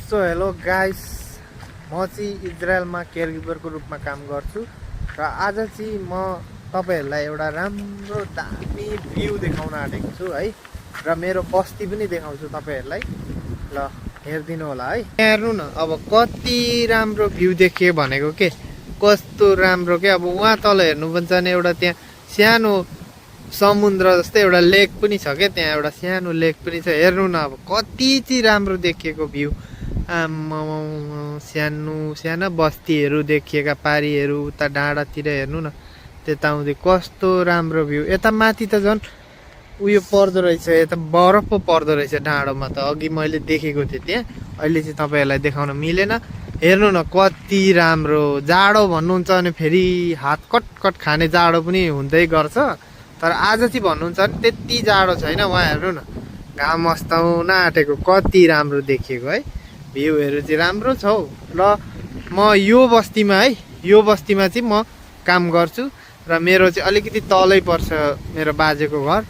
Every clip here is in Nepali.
सो हेलो गाइस, म चाहिँ इजरायलमा केयरगिभरको रूपमा काम गर्छु र आज चाहिँ म तपाईहरुलाई एउटा राम्रो दामी भ्यू देखाउन आँटेको छु है। र मेरो बस्ती पनि देखाउँछु तपाईहरुलाई। ल हेर्दिनु होला है। हेर्नु न, अब कति राम्रो भ्यू देखियो भनेको के, कस्तो राम्रो के। अब वहाँ तल हेर्नु पनि छ नि, एउटा त्यहाँ सानो समुद्र जस्तै एउटा लेक पनि छ के, त्यहाँ एउटा सानो लेक पनि छ। हेर्नु न अब कति चाहिँ राम्रो देखिएको भ्यू। सानो सानो बस्तीहरू देखिएका, पारीहरू उता डाँडातिर हेर्नु न, त्यता आउँदै कस्तो राम्रो भ्यू। यता माथि त झन् उयो पर्दो रहेछ, यता बरफ पो पर्दो रहेछ डाँडोमा त। अघि मैले देखेको थिएँ त्यहाँ, अहिले चाहिँ तपाईहरुलाई देखाउन मिलेन। हेर्नु न कति राम्रो। जाडो भन्नुहुन्छ भने फेरि हात कटकट खाने जाडो पनि हुँदै गर्छ, तर आज चाहिँ भन्नुहुन्छ भने त्यति जाडो छैन। वहाँ हेर्नु न, घाम अस्ताउन आँटेको, कति राम्रो देखिएको है। भ्यूहरू चाहिँ राम्रो छ हौ। ल म यो बस्तीमा है, यो बस्तीमा चाहिँ म काम गर्छु र मेरो चाहिँ अलिकति तलै पर्छ मेरो बाजेको घर।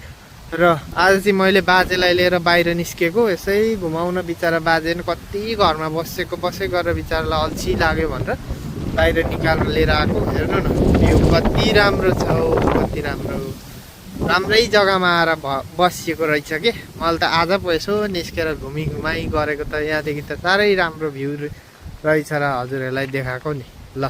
र आज चाहिँ मैले बाजेलाई लिएर बाहिर निस्केको, यसै घुमाउन। बिचरा बाजे कति घरमा बसेको बसे गरेर बिचरालाई अल्छी लाग्यो भनेर बाहिर निकालेर लिएर आएको। हेर्नु न भ्यू कति राम्रो छ हौ, कति राम्रो। राम्रै जग्गामा आएर बसिएको रहेछ के। मैले त आज पो यसो निस्केर घुमाइ गरेको त, यहाँदेखि त साह्रै राम्रो भ्यू रहेछ र हजुरहरूलाई देखाएको नि। ल